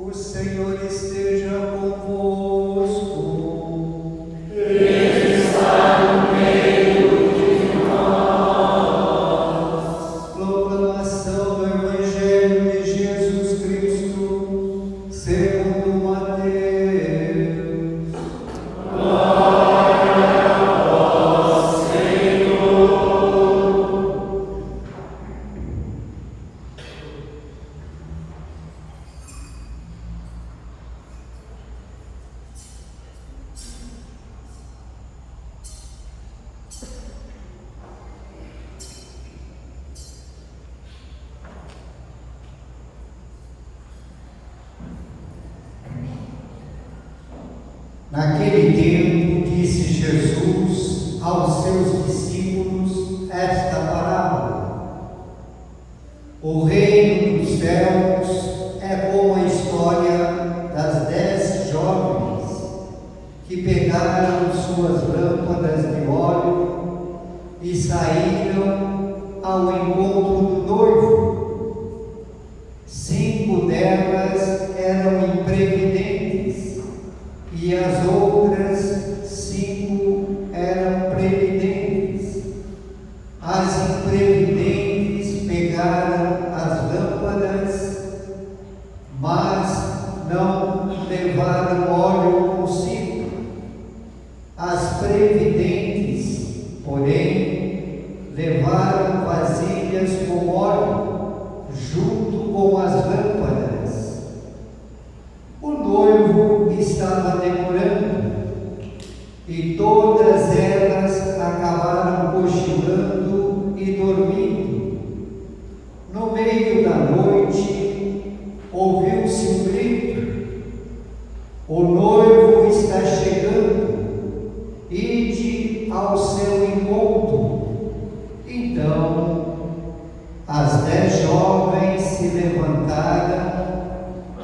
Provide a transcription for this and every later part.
O Senhor esteja convosco. Ele está no meio de nós. Proclamação do Evangelho de Jesus Cristo, segundo Mateus. Glória a vós, Senhor. Naquele tempo, disse Jesus aos seus discípulos esta parábola: O reino dos céus é como a história das 10 jovens que pegaram suas lâmpadas de óleo e saíram ao encontro do noivo. 5 delas eram imprevidentes e as outras 5 eram previdentes. As imprevidentes pegaram as lâmpadas, mas não levaram óleo consigo. As previdentes, porém, levaram vasilhas com óleo, junto com as lâmpadas. O noivo estava demorando, e todas elas acabaram cochilando e dormindo. No meio da noite, ouviu-se um grito: O noivo está chegando, ide ao seu encontro. Então, as 10 jovens se levantaram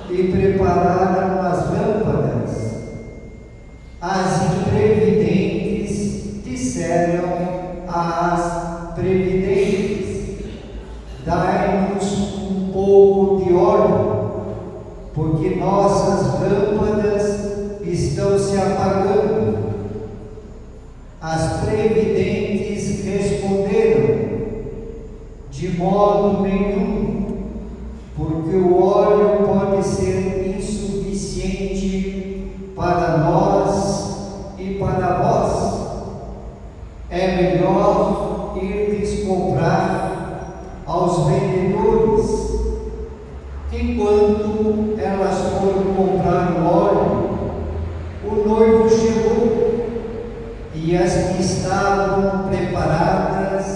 e prepararam as lâmpadas. As imprevidentes disseram às previdentes: Dai-nos um pouco de óleo, porque nossas lâmpadas estão se apagando. As previdentes responderam: De modo nenhum, porque o óleo pode ser insuficiente para nós e para vós. É melhor irdes comprar aos vendedores. Enquanto elas foram comprar o óleo, o noivo chegou, e as que estavam preparadas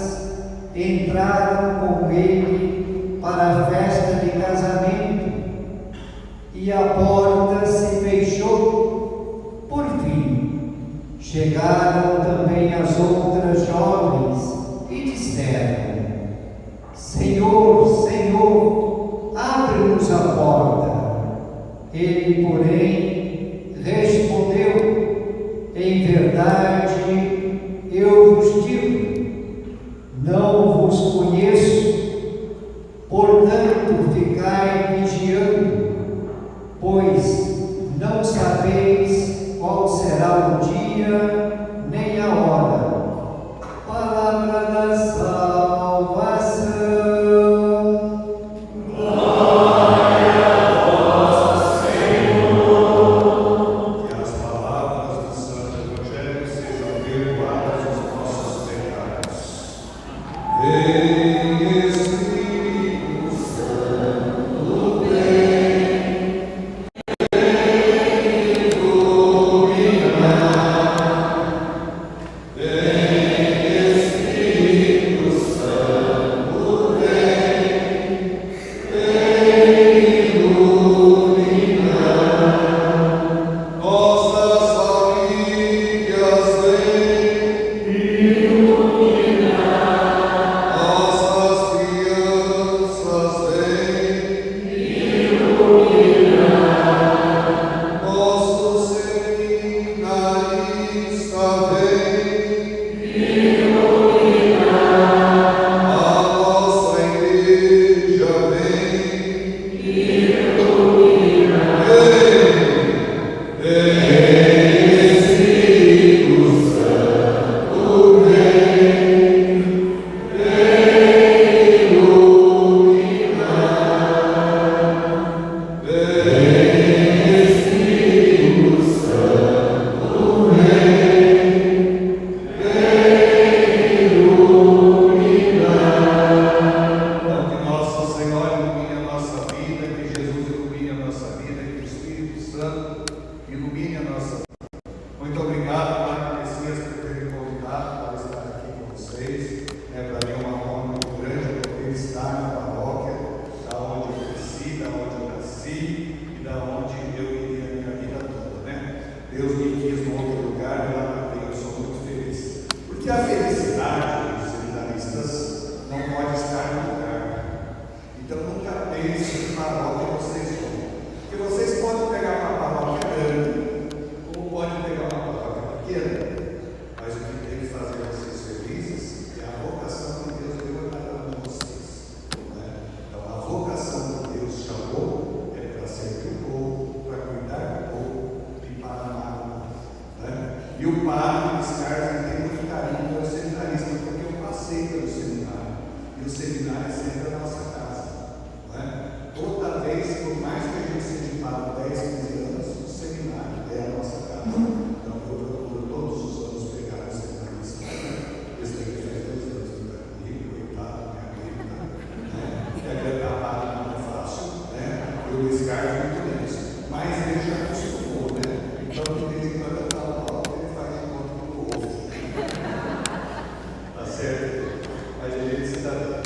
entraram com ele para a festa de casamento, e a porta se fechou. Por fim, chegaram também as outras jovens e disseram: Senhor, Senhor, abre-nos a porta. Ele, porém, respondeu: Em verdade, eu vos digo, não vos conheço. Portanto, ficai vigiando, pois não sabeis qual será o dia nem a hora. Palavra da salvação. Glória a vós, Senhor. Que as palavras do Santo Evangelho sejam perdoadas os nossos pecados. Vem, Espírito Santo, vem iluminar. paróquia vocês vão. Porque vocês podem pegar uma paróquia grande, como podem pegar uma paróquia pequena, mas o que tem que fazer vocês felizes é a vocação que Deus deu a cada um de vocês. Né? Então, a vocação que Deus chamou é para servir o povo, para cuidar do povo e para amar o povo. Né? E o padre Descartes tem muito carinho pelo seminarista, porque eu passei pelo seminário. E o seminário é sempre a nossa casa. Né? Toda vez, por mais que a gente seja pago 10, 15 anos, o seminário é a nossa casa. Então eu procuro todos os anos pegar o seminarista. Esse daqui faz 2 anos que está comigo, coitado, minha querida. Né? E agregar padre não é fácil, né? Eu descarto muito menos. Mas ele já acostumou, né? Então, de vez em quando eu falo, ele faz de conta do ovo. Tá certo? Mas a gente se dá bem.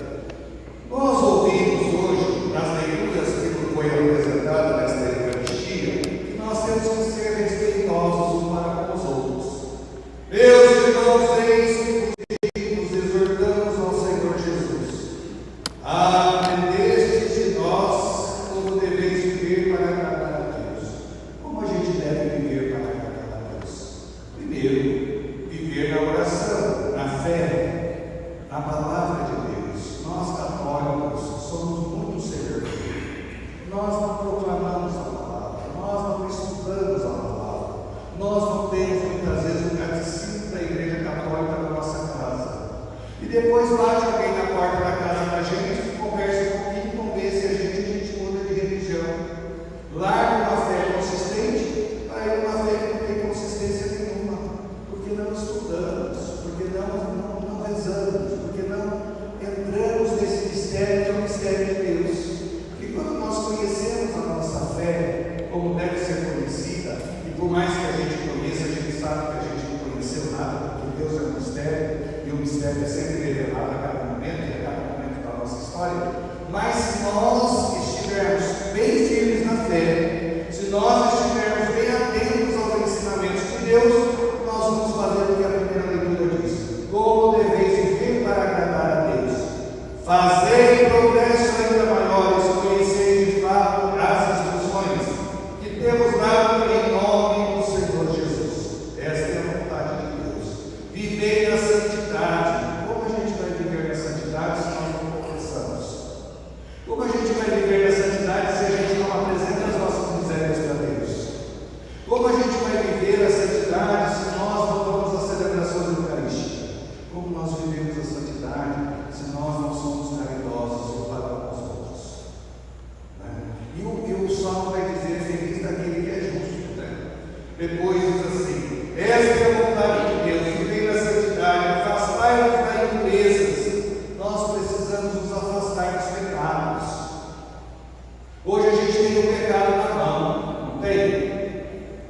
Nós ouvimos hoje, nas leituras que foi apresentada nesta Eucaristia, que nós temos que ser respeitosos uns para com os outros. Meus irmãos, eis que nos exortamos ao Senhor Jesus. Aprendestes de nós como deveis viver para agradar a Deus. Como a gente deve viver para agradar a Deus? Primeiro, viver na oração, na fé, na palavra de Deus. Nós católicos somos muito severos. Nós não proclamamos a palavra, nós não estudamos a palavra, nós não temos muitas vezes o catecismo da Igreja Católica na nossa casa. E depois bate alguém na porta da casa da gente, conversa um pouquinho, convence a gente muda de religião. Larga uma fé consistente para ir uma fé que não tem consistência nenhuma, porque não estudamos, porque não rezamos, porque não entramos nesse mistério que é o mistério de Deus. E quando nós conhecemos a nossa fé como deve ser conhecida, e por mais que a gente conheça, a gente sabe que a gente não conheceu nada, porque Deus é um mistério, e o mistério é sempre revelado a cada momento, e a cada momento da nossa história. Mas se nós estivermos bem firmes na fé, se nós estivermos bem atentos aos ensinamentos de Deus, nós vamos fazer o que a primeira leitura diz: como deveis viver para agradar a Deus. Fazei progresso ainda maiores, conhecei de fato as instruções que temos dado em nome do Senhor Jesus. Esta é a vontade de Deus. Vivei na santidade. Como a gente vai viver na santidade se nós não confessamos? Como a gente vai viver na santidade se a gente não apresenta as nossas misérias para Deus? Como a gente vai viver a santidade se nós não vamos às celebrações eucarísticas? Como nós vivemos a santidade se nós não somos caridosos para com os outros? Né? E o Salmo vai dizer: feliz daquele que é justo. Né? Depois diz assim: esta é a vontade de Deus, viver na santidade, afastai-nos da impurezas. Nós precisamos nos afastar dos pecados. Hoje a gente tem o pecado na mão, não tem?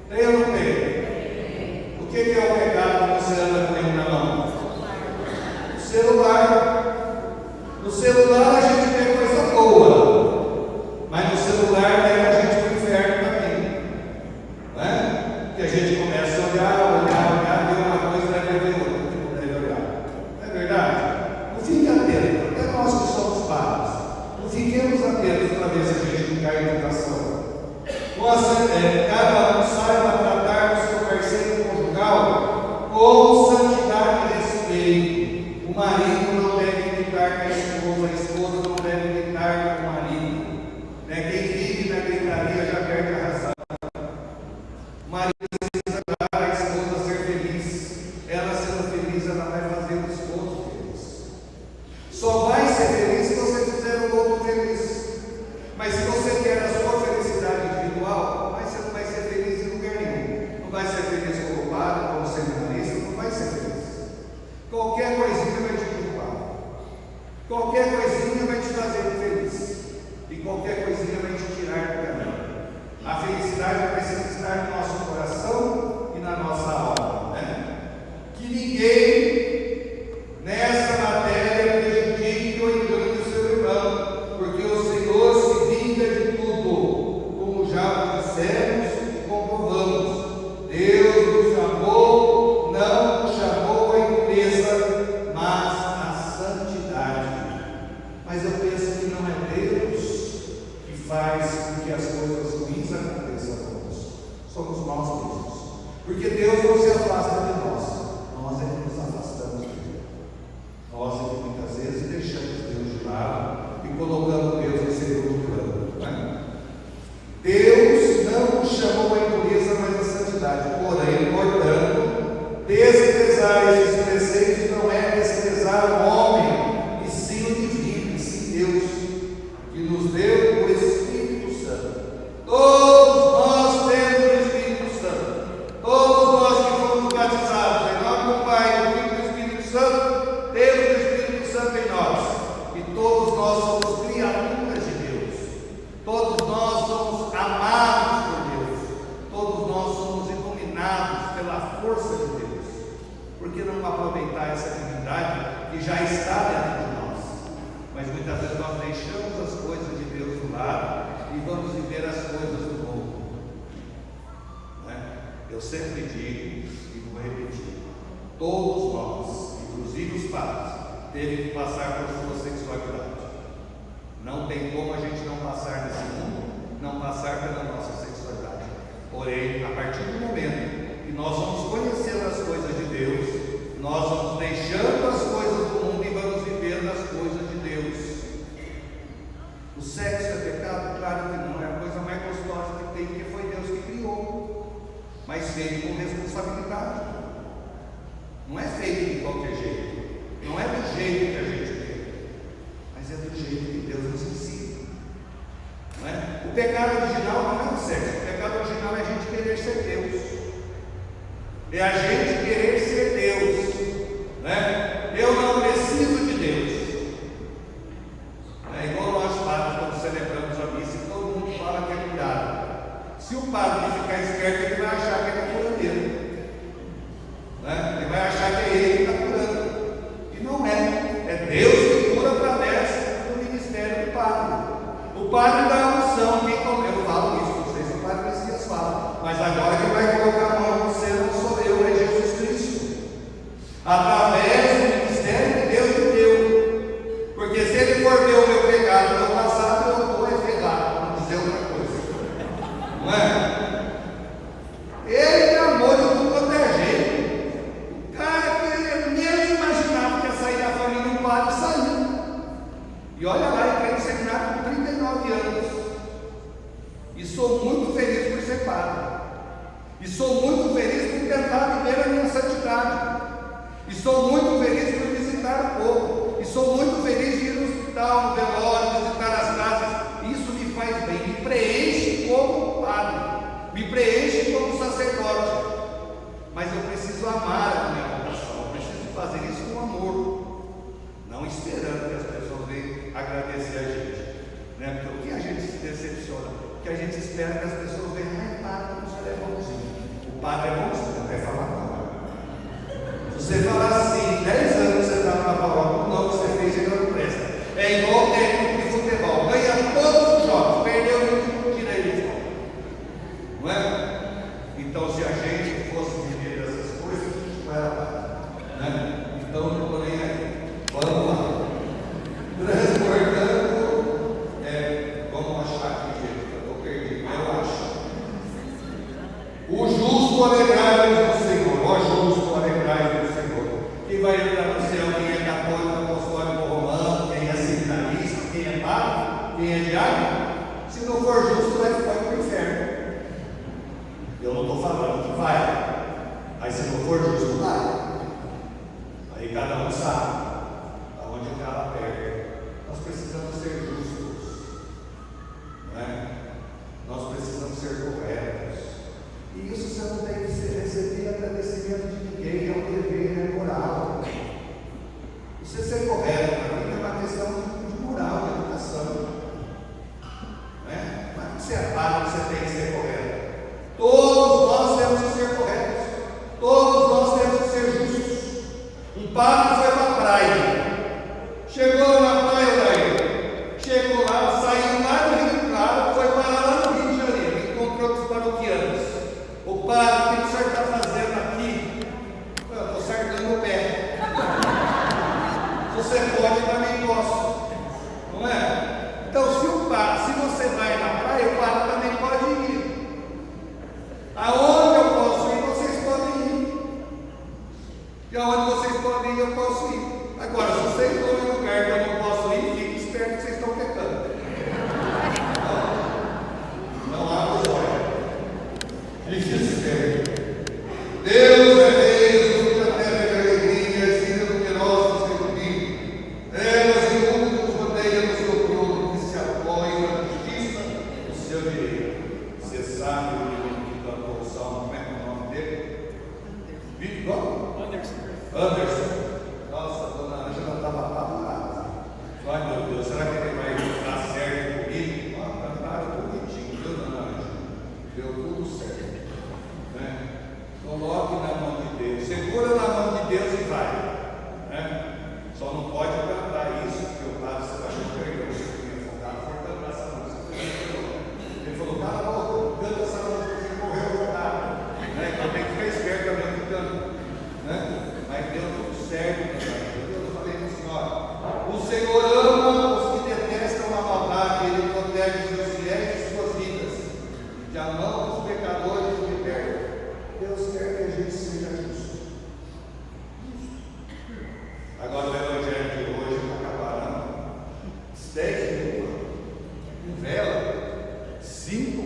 Tem ou não tem? O que é o pecado que você anda com ele na mão? O celular. No celular a gente vê coisa boa, mas no celular leva a gente para o inferno também. Não é? Porque a gente começa a olhar, vê uma coisa, vai ver outra que não deve olhar. Não é verdade? Não fique atento, até nós que somos padres, não fiquemos atentos para ver se a gente não cai em tentação. Cada um saiba tratar do seu parceiro conjugal com santidade e respeito. O marido não deve gritar com a esposa não deve gritar com o marido. Né? Quem vive na gritaria já perde a razão. O marido precisa dar a esposa ser feliz. Ela sendo feliz, ela vai fazer o esposo feliz. Só vai ser feliz se você fizer o outro feliz. Mas se você quer a sua felicidade individual, você não vai ser feliz em lugar nenhum. Não vai ser feliz como padre, como seminarista, não vai ser Porque Deus não se afasta de nós é que nos afastamos dele. Nós é que muitas vezes deixamos Deus de lado e colocamos Deus em segundo plano. Né? Deus não nos chamou à impureza, mas à santidade. Porém, portanto, desprezar esses preceitos não é desprezar o homem, e sim o divino, e sim Deus, que nos deu o Espírito Santo. Todos nós temos o Espírito Santo. Todos nós que fomos batizados em nome do Pai, do Filho e do Espírito Santo, temos o Espírito Santo em nós. E todos nós somos criaturas de Deus. Todos nós somos amados por Deus. Todos nós somos iluminados pela força de Deus. Por que não aproveitar essa divindade que já está dentro de nós? Mas muitas vezes nós deixamos as coisas de Deus do lado e vamos viver as coisas do mundo. Eu sempre digo e vou repetir: todos nós, inclusive os padres, teve que passar por sua sexualidade. Não tem como a gente não passar nesse mundo, não passar pela nossa sexualidade. Porém, a partir do momento que nós vamos conhecer as coisas de Deus, nós vamos deixando as coisas do mundo e vamos vivendo as coisas de Deus. O sexo é pecado? Claro que não, é a coisa mais gostosa que tem, porque foi Deus que criou, mas feito com responsabilidade. Não é feito de qualquer jeito, não é do jeito que a gente quer, mas é do jeito que Deus nos ensina. Não é? O pecado original não é o sexo, o pecado original é a gente querer ser Deus, é a gente querer ser Deus. Né? Eu não preciso de Deus. É igual nós padres, quando celebramos a missa, todo mundo fala que é cuidado. Se o padre ficar esperto, ele vai achar que ele é curandeiro. Né? Ele vai achar que é ele que está curando. E não é. É Deus que cura através do ministério do padre. O padre dá a unção. Quem eu falo isso, não sei se o padre Messias fala, mas agora quem vai colocar a mão no você não sou eu, é Jesus Cristo. Através do ministério que Deus me deu. Porque se ele for ver o meu pecado no passado, eu estou ferrado, para não dizer outra coisa. Não é? Ele me amou de tudo quanto é jeito. O cara que ele nem imaginava que ia sair da família do padre, saiu. E olha lá, entrei no seminário com 39 anos. E sou muito feliz por ser padre. E sou muito feliz por tentar viver a minha santidade. E sou muito feliz por visitar o povo. E sou muito feliz de ir no hospital, no velório, visitar as casas. Isso me faz bem, me preenche como padre, me preenche como sacerdote. Mas eu preciso amar a minha vocação, eu preciso fazer isso com amor, não esperando que as pessoas venham agradecer a gente. Né? Porque o que a gente se decepciona? O que a gente espera que as pessoas venham, ai padre, você é bonzinho. O padre é bonzinho, não quer falar não. Se você falar assim, 10 anos você está na paróquia, não, você fez e não presta. É igual o técnico de futebol, ganha todos os jogos, perdeu o último direito. Não é? Então, se a gente fosse viver essas coisas, a gente não era padre. Né? Então, não estou nem aí. Vamos lá. Transportando, vamos achar aqui, gente, eu estou perdido, eu acho. O justo alegrai-vos no Senhor, ó justo alegrai-vos no Senhor. Quem vai entrar no céu? Quem é católico, apostólico, romano, quem é seminarista, quem é padre, quem é diácono? Se não for justo, vai para o inferno. Eu não estou falando que vai, mas se não for justo, vai. Aí cada um sabe aonde o cara pega. Nós precisamos ser justos, não é? Nós precisamos ser corretos. E isso você não tem que receber agradecimento de ninguém, é um dever, é moral. Você ser correto para mim é uma questão de moral, de educação. Não é que você é padre, você tem que ser correto. Todos nós temos que ser corretos. Todos nós temos que ser justos. Um padre foi para a praia. Chegou na praia daí. Chegou lá, saiu lá do Rio Claro, foi parar lá no Rio de Janeiro. Encontrou com os paroquianos. O padre, o que o senhor está fazendo aqui? Eu estou sargando o pé. Se você pode, eu também posso. Não é? Então, se você vai na praia, o padre também pode ir. Aonde eu posso ir, vocês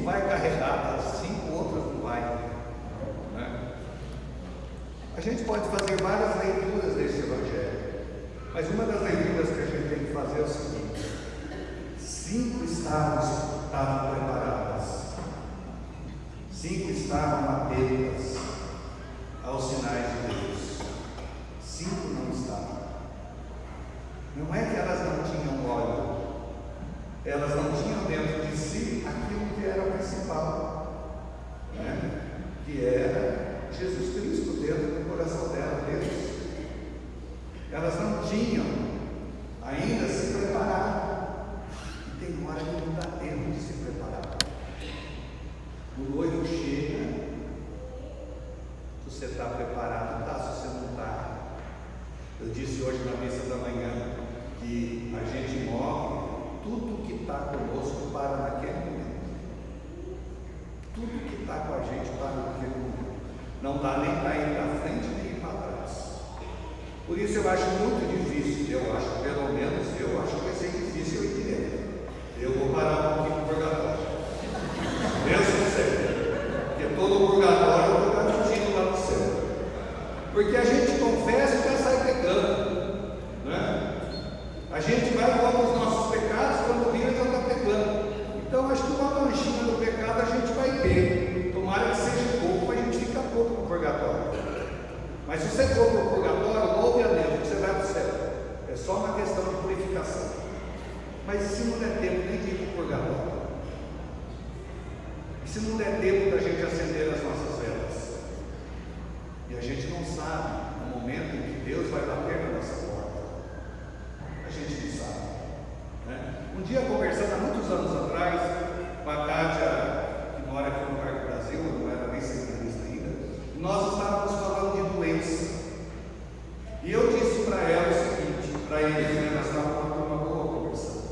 5 vai carregar, as 5 outras não vai. Né? A gente pode fazer várias leituras desse Evangelho, mas uma das leituras que a gente tem que fazer é o seguinte: 5 estavam preparadas, 5 estavam atentas aos sinais de Deus, 5 não estavam. Não é que elas não tinham óleo, elas não tinham dentro de si aquilo que era o principal, né? Que era Jesus Cristo dentro do coração dela, Deus. Elas não tinham ainda se preparado, e tem hora que não dá tempo de se preparar. O noivo chega, se você está preparado, tá, se você não está. Eu disse hoje na missa da manhã que a gente morre, tudo que está conosco para naquele momento. Tudo que está com a gente para naquele momento. Não dá nem para ir para frente nem ir para trás. Por isso eu acho muito difícil, pelo menos eu acho que vai ser difícil eu ir direto. Eu vou parar um pouquinho no purgatório. Deus do céu. Porque todo o purgatório eu estou garantindo lá no céu. Porque a gente confessa e já sai pecando, né? A gente vai contra os nossos pecados, quando vira já está pecando. Então acho que uma manchinha do pecado a gente vai ter. Tomara que seja pouco, mas a gente fica pouco no purgatório. Mas se você for para o purgatório, louve a Deus, que você vai para o céu. É só uma questão de purificação. Mas e se não der tempo nem de ir para o purgatório? E se não der tempo da gente acender as nossas velas? E a gente não sabe o momento em que Deus vai bater na nossa porta. A gente não sabe, né? Um dia, conversando há muitos anos atrás com a Kátia, que mora aqui no Parque Brasil, eu não era nem seminarista ainda, nós estávamos falando de doença. E eu disse para ela o seguinte, para eles, né, nós estávamos com uma boa conversando.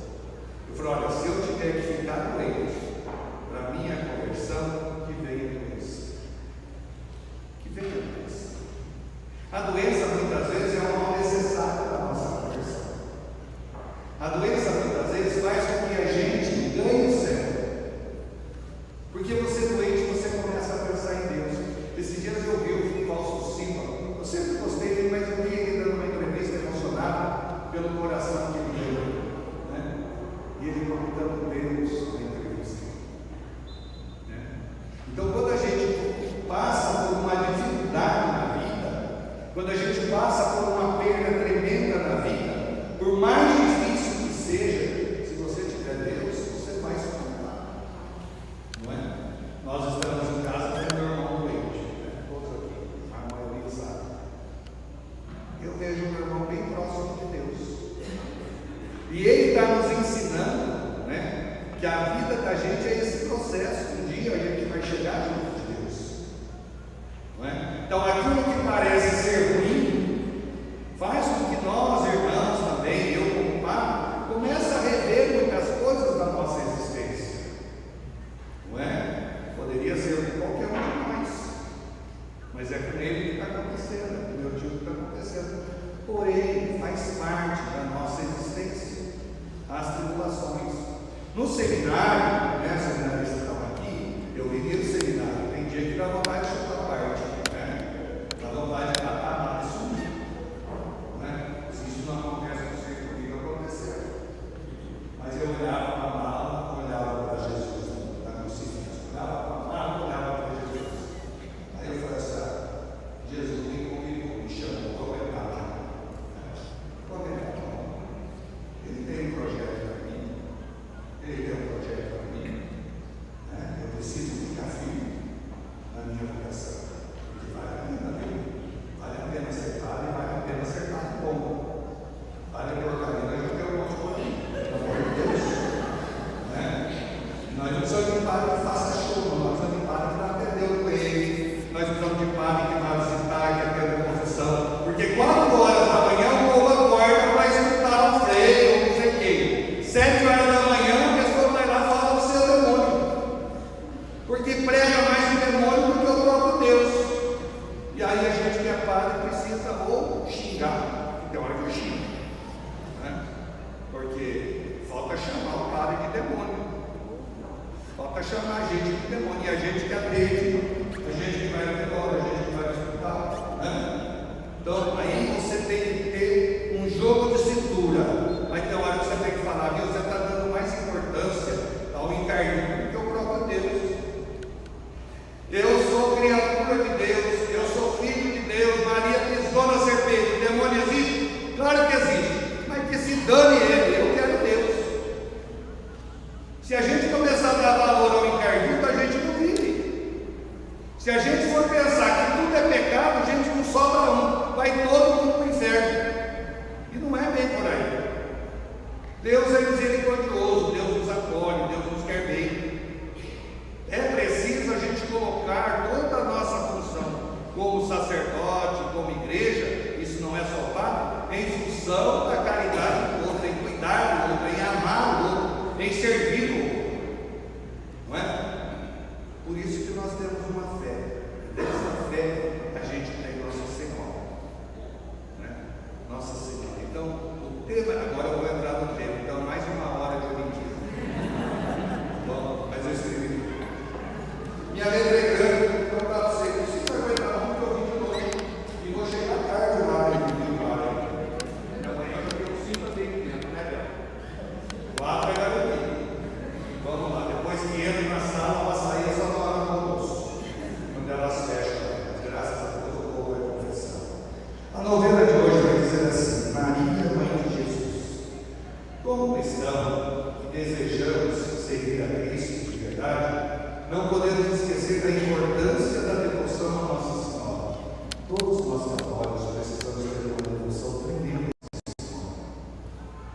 Eu falei: olha, se eu tiver que ficar doente, para minha conversão, que venha a doença. Que venha a doença. A doença muitas vezes é um mal necessário da nossa conversão. A doença muitas vezes faz com que a gente ganhe o céu. Porque você doente, você começa a pensar em Deus. Esses dias eu vi o Fausto Silva. Eu sempre gostei dele, mas eu vi ele dando uma entrevista emocionado pelo coração que ele deu, né? E ele contando Deus na entrevista, né? Então, quando a gente passa por uma dificuldade na vida, quando a gente passa por uma perda tremenda na vida, por mais difícil que seja, se você tiver Deus, você vai suportar, não é? Nós estamos em casa com meu irmão doente, né? Todos aqui, a maioria sabe. Eu vejo o meu irmão bem próximo de Deus, e ele está nos ensinando, né, que a vida da gente é esse processo. Um dia a gente vai chegar junto de Deus, não é? Então aquilo que parece ser ruim faz com que nós, irmãos, também, eu como pai, comece a rever muitas coisas da nossa existência, não é? Poderia ser com qualquer um de nós, mas é com ele que está acontecendo, é com o meu tio que está acontecendo. Porém, faz parte da nossa existência as tribulações. No seminário, né, a seminarista estava aqui, eu vivi no seminário, tem dia que dá vontade de chutar a parte, né? Dá vontade de matar, mas sumir, né? Se isso não acontece, não sei comigo aconteceu. Mas eu olhava para a mala, olhava para Jesus, na crucifixo, olhava para a mala, olhava para Jesus. Aí eu falei assim: Jesus vem comigo, me chamou, vou entrar. Vou entrar. Ele tem um projeto para mim, ele tem um projeto para mim, né? Eu preciso ficar firme na minha vocação, porque vale a pena, viu? Vale a pena acertar e vale a pena acertar bom. Vale a porcaria, nós não temos um monte de bolinho, pelo amor de Deus, né? Nós não precisamos de padre que faça show, nós precisamos de padre que vai atender o doente, nós precisamos de padre que vai visitar, que atende a confissão, porque 4 horas da manhã o povo acorda para escutar o freio, ou não sei quem. 7 horas da manhã a pessoa vai lá e fala do seu demônio, porque prega mais o demônio do que o próprio Deus. E aí a gente que é padre precisa ou xingar, que tem hora que eu xingo, né? Porque falta chamar o padre de demônio, falta para chamar a gente de demônio, e a gente que atende, a gente que vai no velório, a gente que vai no hospital, né? Então, aí você tem que ter um jogo de cintura. Vai ter uma hora que você tem que falar, viu, você está dando mais importância ao encarnado do que ao próprio Deus. Eu sou criatura de Deus, eu sou filho de Deus. Maria pisou na serpente, o demônio existe? Claro que existe, mas que se dane ele, eu quero Deus. Se a gente começar a dar valor ao encarnado, a gente não vive. Se a gente for pensar que tudo é pecado, a gente não sobra um, vai todo mundo para o inferno. E não é bem por aí. Deus é misericordioso, Deus nos acolhe, Deus nos quer bem. É preciso a gente colocar toda a nossa função como sacerdote, como igreja, isso não é só padre, em função da caridade do outro, em cuidar do outro, em amar o outro, em servir o outro. Não é? Por isso que nós temos uma fé. Dessa fé a gente tem Nossa Senhora. Né? Nossa Senhora. Então, o tema, agora eu vou entrar no tema, então mais uma hora de homilia. Bom, mas eu escrevi. Minha letra é grande, então eu estava dizendo, não precisa aguentar muito, eu vim de noite e vou chegar tarde lá em Rio. Amanhã eu tenho 5 atendimentos, né, Bel? 4 é garantido. Vamos lá, depois que entra na sala, para sair é só na hora do almoço, quando elas fecham. Graças a Deus o povo vai confessar. A novena de hoje vai dizer assim: Maria, Mãe de Jesus. Como cristão que desejamos seguir a Cristo de verdade, não podemos esquecer da importância da devoção à Nossa Senhora. Todos nós católicos precisamos ter uma devoção tremenda à Nossa Senhora.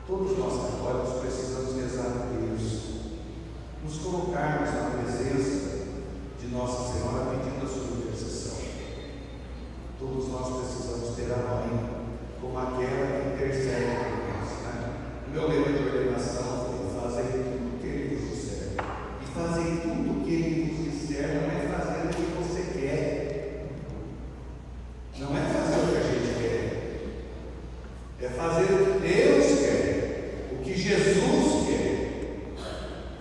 Todos nós católicos precisamos rezar a Deus, nos colocarmos na presença de Nossa Senhora pedindo a sua intercessão. Todos nós precisamos ter a Mãe como aquela que intercede por nós. Né? O meu lema de ordenação foi: fazei tudo o que Ele vos disser. E fazei tudo o que Ele vos disser não é fazer o que você quer, não é fazer o que a gente quer, é fazer o que Deus quer, o que Jesus quer.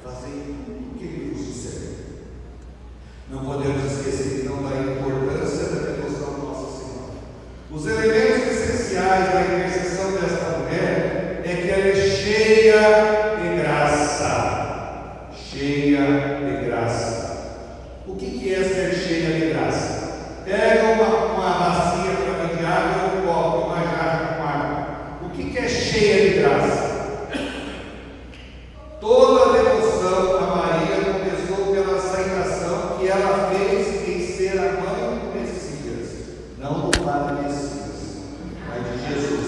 Fazei tudo o que Ele vos disser. Não podemos esquecer então da importância da devoção à Nossa Senhora. Os elementos essenciais da intercessão desta mulher é que ela é cheia de graça. Cheia de graça. O que é ser cheia de graça? Pega uma bacia para beber água, um copo, uma jarra com água. O que é cheia de graça? Toda a devoção a Maria começou pela aceitação que ela fez em ser a mãe do Messias, não do Padre Messias, mas de Jesus.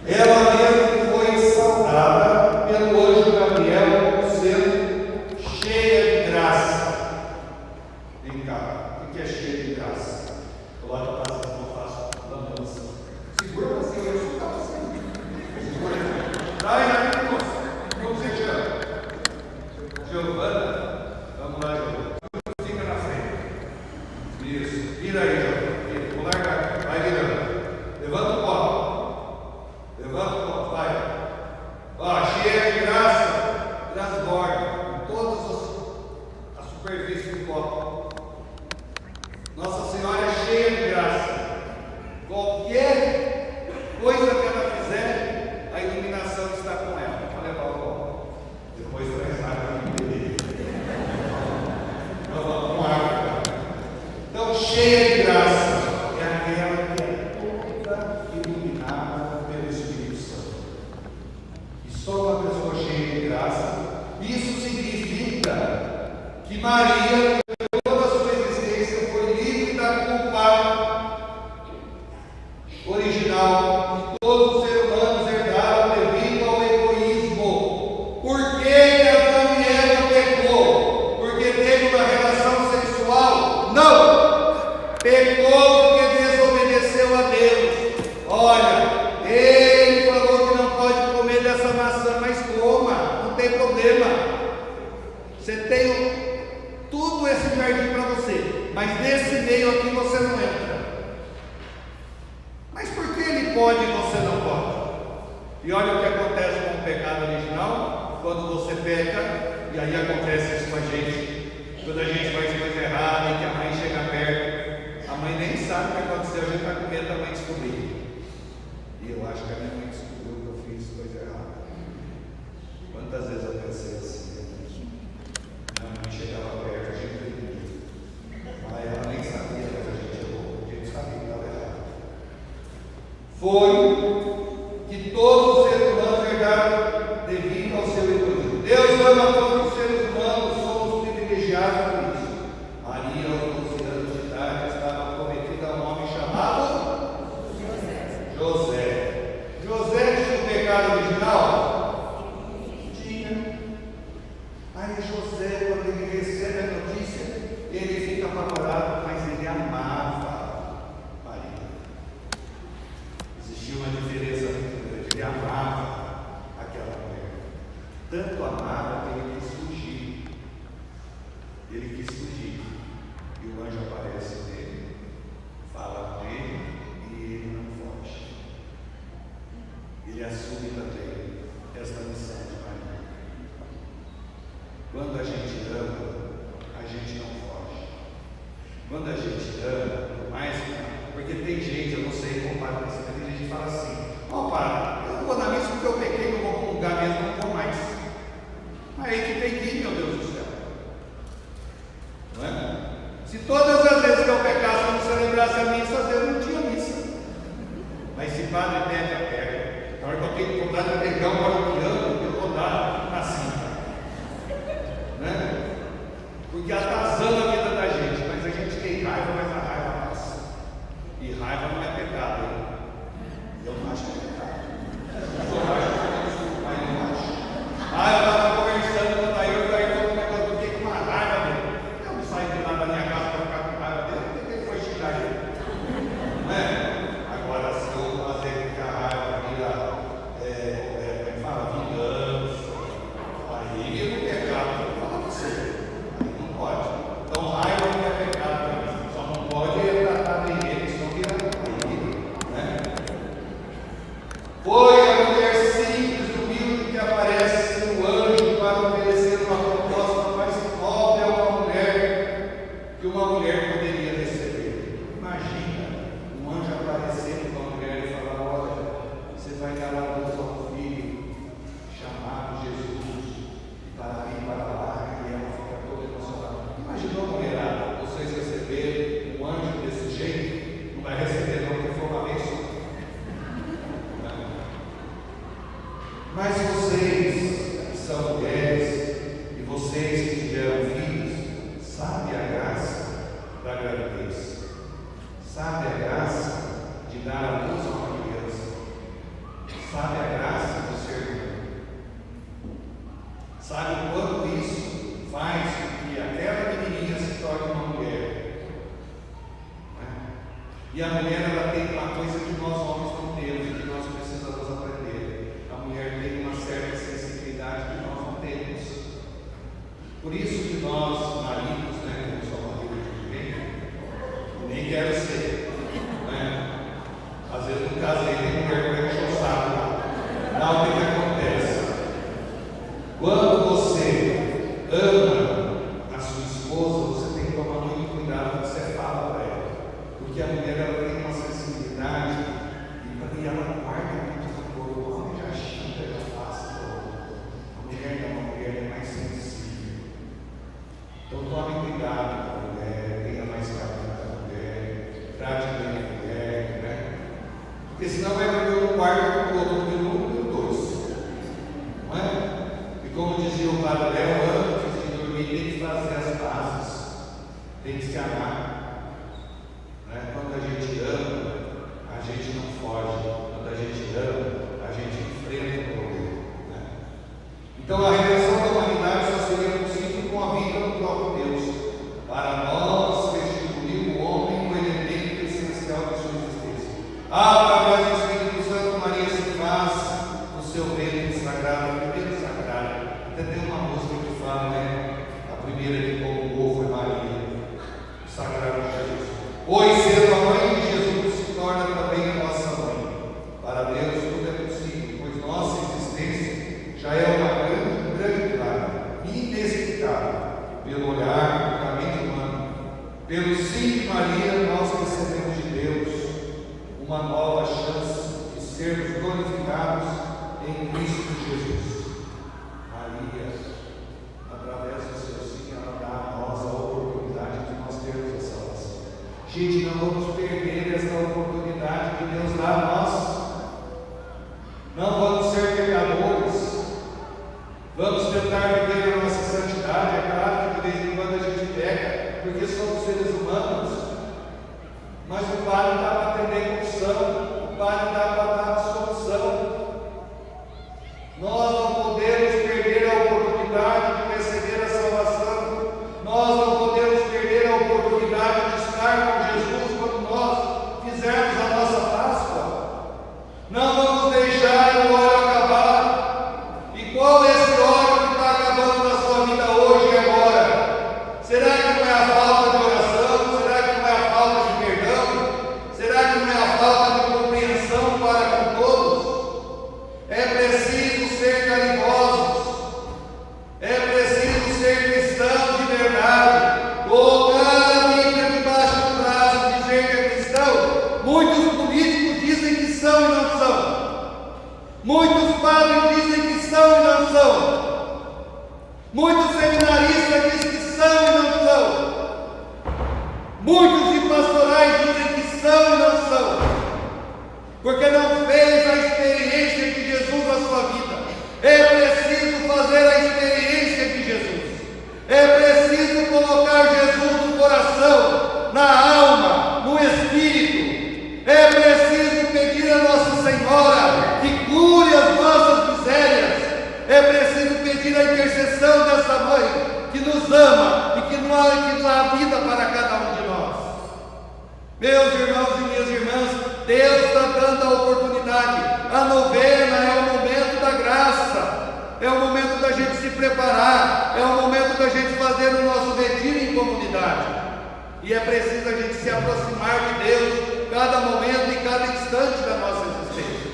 Ela mesma foi saudada pelo anjo Gabriel como sendo cheia de graça. Vem cá, o que é cheia de graça? Coloca a paz não faço lambança. Segura assim, eu sou tá assim. Segura. Dai na moça. Como você chama? Giovana? Vamos lá, Giovana. Fica na frente. Isso. Vira aí, Giovana. Vou largar. Vai virando. Levanta o copo. Levanta o copo. Vai. Ó, cheia de graça. Transborda em todas as superfícies do copo. Nossa Senhora é cheia de graça. Qualquer coisa que ela fizer, a iluminação está com ela. Vou levar o copo. Depois traz água para mim beber. Vamos com água. Então, cheia de graça é aquela que é toda iluminada pelo Espírito Santo. E só uma pessoa cheia de graça, isso significa que Maria, toda a sua existência, foi livre da culpa original que todos os seres humanos herdaram devido ao egoísmo. Por que Adão e Eva pecou? Porque teve uma relação sexual? Não! Pecou porque desobedeceu a Deus. Olha, ele falou que não pode comer dessa maçã, mas coma, não tem problema. Você tem tudo esse jardim para você, mas nesse meio aqui você não entra. Mas por que ele pode e você não pode? E olha o que acontece com o pecado original: quando você peca, E aí acontece isso com a gente. Quando a gente faz coisa errada e que a mãe chega perto, a mãe nem sabe o que aconteceu, a gente está com medo da mãe descobrir. E eu acho que a minha mãe descobriu que eu fiz coisa errada. Quantas vezes eu pensei assim? Minha mãe chegava perto, a gente dormia. Mas ela nem sabia que a gente errou, a gente sabia que estava errado. Foi que todos os seres humanos herdaram devido ao seu egoísmo. Deus ama todos os seres humanos, somos privilegiados por isso. Maria, aos 12 anos de idade, estava prometida a um homem chamado José. José tinha o pecado original? Tinha. Aí José, quando ele recebe a notícia, ele fica apavorado, mas ele amava Maria. Existia uma diferença muito grande. Ele amava aquela mulher. Tanto amava que ele quis fugir. Ele quis fugir. E o anjo aparece nele, fala com ele e ele não foge. Ele assume também esta missão de Maria. Quando a gente ama, a gente não foge. Quando a gente ama, por mais que. Porque tem gente, eu não sei comparar com isso, mas tem gente que fala assim: ó, pai, eu não vou na missa porque eu pequei, não vou comungar mesmo, não vou mais. Mas aí que tem que ir, meu Deus do céu. Não é? Se todas as vezes que eu pecasse, eu não celebrasse a missa, às vezes eu não tinha missa. Mas se padre mete a perna, na hora que eu tenho que vontade de pregar um paroquiano, eu vou dar na cinta. Né? Porque atazando a vida da gente, mas a gente tem raiva, mas a raiva passa. E raiva não é pecado, hein? Eu não acho que é pecado. Eu acho, mas não acho. Eu estava conversando com o Daí falou um negócio, eu fiquei com uma raiva dele. Eu não saí de lá da minha casa para ficar com raiva dele, porque ele foi xingar ele. Não é? Agora, se eu fazer com que a raiva vira, como fala, vingança, aí é um pecado. Fala pra você. Aí não pode. Então, raiva não é pecado para mim. Só não pode tratar bem ele, senão vira ele. Né? Foi a mulher simples, humilde, que aparece no anjo para oferecer uma proposta mais nobre a uma mulher que uma mulher poderia receber. Imagina um anjo aparecendo para uma mulher e falar: olha, você vai dar a luz a um filho chamado Jesus, para vir para lá, e ela fica toda emocionada. Imaginou, mulherada, vocês receberem um anjo desse jeito? Não vai receber não, porque foi uma vez só. Mas vocês que são mulheres e vocês que tiveram filhos, sabem a graça da gravidez, sabem a graça de dar a luz a uma criança, sabem a graça de ser mãe, sabem o quanto isso faz com que aquela menininha se torne uma mulher. Não é? E a mulher, ela tem uma coisa que nós homens não temos e que nós precisamos aprender. A mulher tem uma certa sensibilidade que nós não temos. Por isso que nós, maridos, né, eu sou marido de ninguém, nem quero ser, né? Às vezes no casei, tem mulher que enche o saco lá. Não, o que acontece? Quando você ama a sua esposa, você tem que tomar muito cuidado no que você fala para ela, porque a mulher, ela tem uma sensibilidade e ela guarda muito rancor. O homem já xinga, já passa. A mulher não, a mulher é mais sensível. Então tome cuidado com a mulher, tenha mais carinho com a mulher, trate bem a mulher, né? Porque senão vai dormir no quarto com o outro, número 2. Não é? E como dizia o padre Léo, antes de dormir tem que fazer as pazes, tem que se amar. Né? Quando a gente ama, a gente não foge. Quando a gente ama, a gente enfrenta o problema. Né? Então a redenção da humanidade só seria possível com a vida do próprio Deus. Para pelo olhar, pela mente humana. Pelo sim de Maria, nós recebemos de Deus uma nova chance de sermos glorificados em Cristo Jesus. Maria, através do seu sim, ela dá a nós a oportunidade de nós termos a salvação. Gente, não vamos perder essa oportunidade que Deus dá a nós. Não vamos ser pecadores. Vamos tentar viver a nossa santidade. É claro que de vez em quando a gente peca, porque somos seres humanos. Mas o Pai não dá para atender confissão, o Pai não dá para dar absolução. Nós não podemos perder a oportunidade de receber a salvação. Nós não podemos perder a oportunidade de estar com Jesus quando nós fizermos a nossa Páscoa. Não vamos deixar o óleo acabar. E qual é esse óleo que está acabando na sua vida hoje e agora? Será que não é a falta de oração? Será que não é a falta de perdão? Será que não é a falta de compreensão para com todos? É preciso ser caridosos. É preciso ser cristãos de verdade. Colocar a Bíblia debaixo do braço e dizer que é cristão. Muitos políticos dizem que são e não são. Muitos padres dizem que são e não são. Muitos seminaristas dizem que são e não são. Muitos de pastorais dizem que são e não são. Porque não fez a experiência de Jesus na sua vida. É preciso fazer a experiência de Jesus. É preciso colocar Jesus no coração, na alma, no espírito. É preciso pedir a Nossa Senhora que cure as nossas misérias. É preciso pedir a intercessão dessa mãe que nos ama e que dá vida para cada um de nós. Meus irmãos e minhas irmãs, Deus está dando a oportunidade. A novena é o momento da graça, é o momento da gente se preparar, é o momento da gente fazer o nosso retiro em comunidade. E é preciso a gente se aproximar de Deus cada momento e cada instante da nossa existência.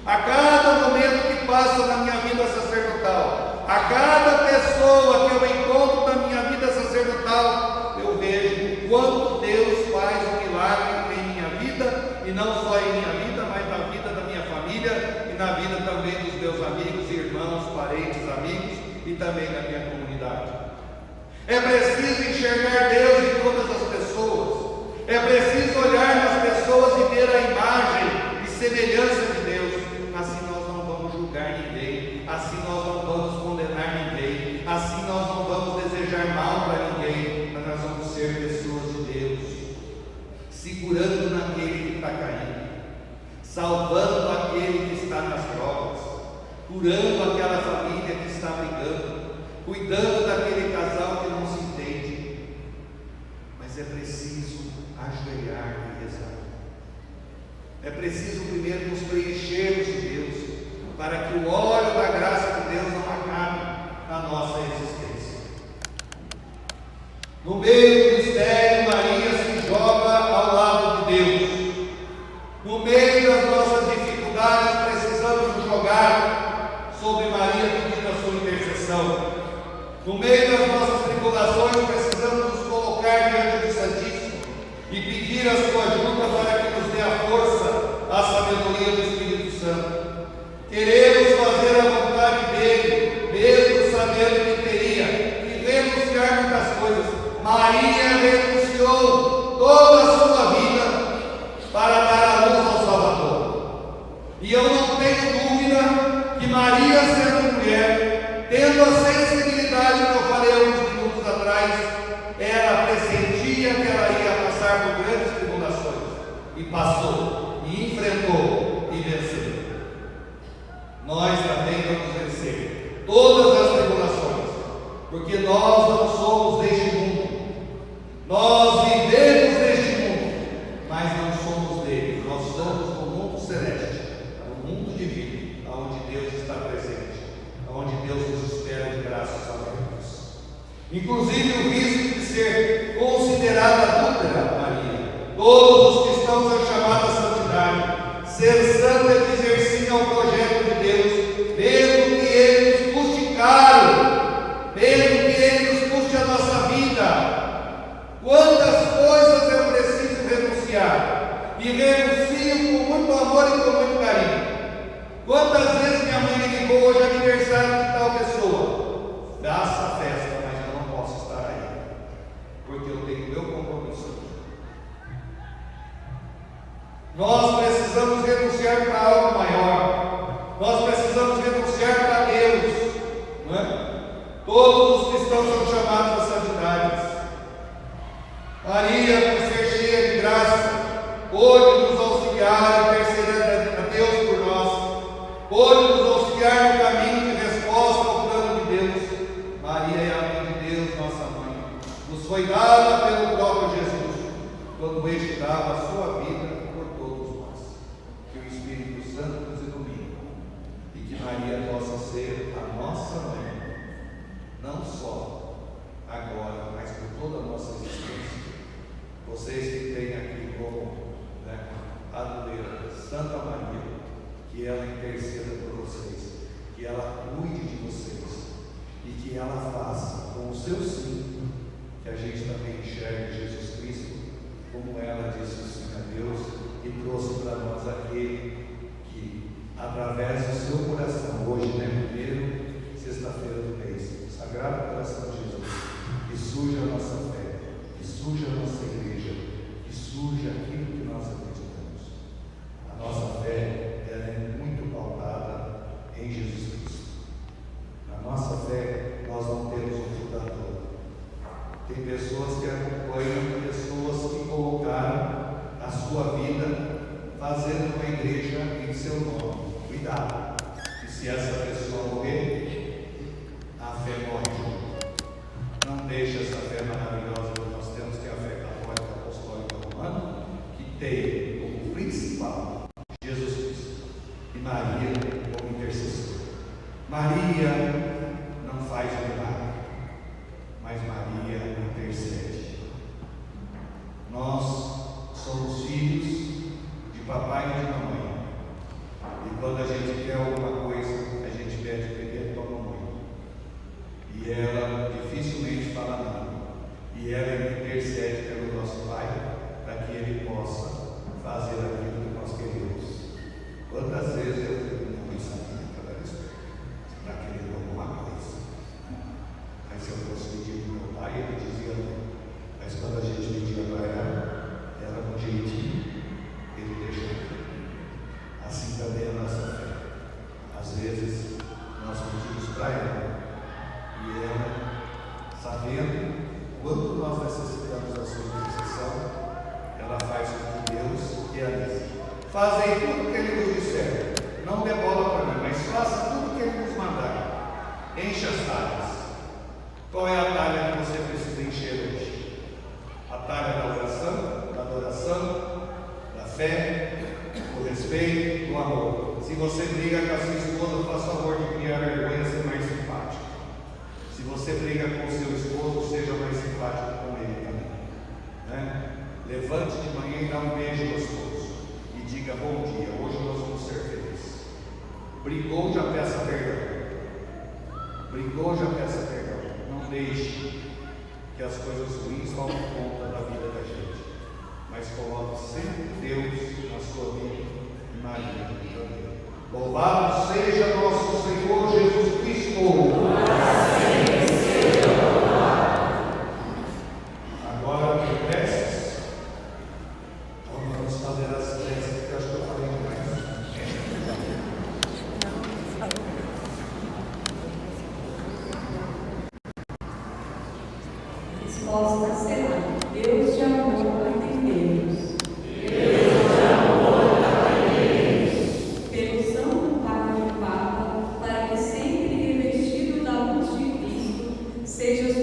A cada momento que passa na minha vida sacerdotal, a cada pessoa que eu encontro na minha vida sacerdotal, eu vejo o quanto Deus faz um milagre em minha vida, e não só em minha vida, mas na vida da minha família e na vida também dos meus amigos, irmãos, parentes, amigos e também na minha comunidade. É preciso enxergar Deus em todas as pessoas. É preciso olhar nas pessoas e ver a imagem e semelhança de Deus. Assim nós não vamos julgar ninguém, assim nós não vamos condenar ninguém, assim nós não vamos desejar mal para ninguém, mas nós vamos ser pessoas de Deus, segurando naquele que está caindo, salvando aquele que está nas drogas, curando aquela família que está brigando, cuidando daquele casal que não se entende. Mas é preciso ajoelhar e rezar. É preciso primeiro nos preenchermos de Deus, para que o óleo da graça de Deus não acabe na nossa existência. No meio do mistério, Maria se joga ao lado de Deus. No meio das nossas dificuldades, precisamos nos jogar sobre Maria pedindo a sua intercessão. No meio das nossas tribulações, precisamos nos colocar diante do Santíssimo e pedir a sua ajuda para que nos dê a força, a sabedoria do Espírito Santo. Queremos fazer a vontade dele, mesmo sabendo que teria que renunciar muitas coisas. Maria renunciou toda a sua vida para dar a luz ao Salvador. E eu não tenho dúvida que Maria, sendo mulher, tendo a sensibilidade que eu falei alguns minutos atrás, ela pressentia que ela ia passar por grandes tribulações, e passou, e enfrentou, e venceu. Nós também vamos vencer todas as tribulações, porque nós não somos deste mundo. Nós vivemos neste mundo, mas não somos dele. Nós somos no mundo celeste, no mundo divino, onde Deus está presente, onde Deus nos espera de braços abertos. Inclusive o risco de ser considerada adúltera, Maria. Todos os cristãos são chamados à santidade. Ser santo é dizer sim ao projeto de Deus, mesmo que ele nos custe caro, mesmo que ele nos custe a nossa amor e com muito carinho. Quantas vezes minha mãe me ligou, hoje é aniversário de tal pessoa, faça a festa, mas eu não posso estar aí, porque eu tenho meu compromisso aqui. Nós precisamos renunciar para algo maior, nós precisamos renunciar para Deus, não é? Todos os cristãos são chamados à santidade. Maria, por ser cheia de graça, pôde nos auxiliar, interceder a Deus por nós, pôde nos auxiliar no caminho de resposta ao plano de Deus. Maria é a mãe de Deus, nossa mãe, nos foi dada pelo próprio Jesus, quando este dava a sua vida por todos nós. Que o Espírito Santo nos ilumine e que Maria possa ser a nossa mãe, não só agora, mas por toda a nossa existência. Vocês que têm aqui como padroeira Santa Maria, que ela interceda por vocês, que ela cuide de vocês e que ela faça com o seu sim, que a gente também enxergue Jesus Cristo, como ela disse sim a Deus e trouxe para nós aquele que, através do seu coração, hoje, primeiro, sexta-feira do mês, Sagrado Coração de Jesus, que surja a nossa fé, que surja a nossa igreja, que surja aquilo que nós acreditamos. A nossa fé, ela é muito pautada em Jesus Cristo. Na nossa fé, nós não temos um fundador. Tem pessoas que acompanham, pessoas que colocaram a sua vida fazendo uma igreja em seu nome. Cuidado, que se essa pessoa morrer, a fé morre junto. Não deixe essa fé maravilhosa que nós temos, que é a fé católica apostólica romana, que tem como principal Jesus Cristo e Maria como intercessor. Maria não faz milagre, mas Maria intercede. Nós somos filhos de papai e de mamãe, e quando a gente quer alguma coisa, a gente pede primeiro para a mamãe, e ela dificilmente fala não, e ela intercede pelo nosso pai, para que ele possa fazer aquilo que nós queremos. Quantas vezes eu digo, minha mãe sabia que ela era esperta, para querer alguma coisa, mas se eu fosse pedir para o meu pai, ele dizia não. Mas quando a gente pedia para ela, ela com jeitinho, ele deixou. Assim também a nossa fé. Às vezes nós pedimos para ela, e ela, sabendo quanto nós necessitamos da sua intercessão, ela faz com que Deus realize. Fazei tudo o que Ele nos disser, não dê bola para mim, mas faça tudo o que Ele nos mandar. Enche as talhas. Qual é a talha que você precisa encher hoje? A talha da oração, da adoração, da fé, do respeito, do amor. Se você briga com a sua esposa, faça o favor de criar vergonha, ser mais simpático. Se você briga com o seu esposo, seja mais simpático com ele também. Levante de manhã e dá um beijo gostoso e diga bom dia, hoje nós vamos ser felizes. Brigou, já peça perdão. Brigou, já peça perdão. Não deixe que as coisas ruins tomem conta da vida da gente, mas coloque sempre Deus na sua vida e Maria também. Louvado seja nosso Senhor Jesus Cristo. Agora, que preces, vamos fazer as preces, porque eu acho que eu falei demais. Resposta será: Deus de amor atendemos. Pelo Santo Padre e Papa, para que sempre revestido da luz de Cristo, sejas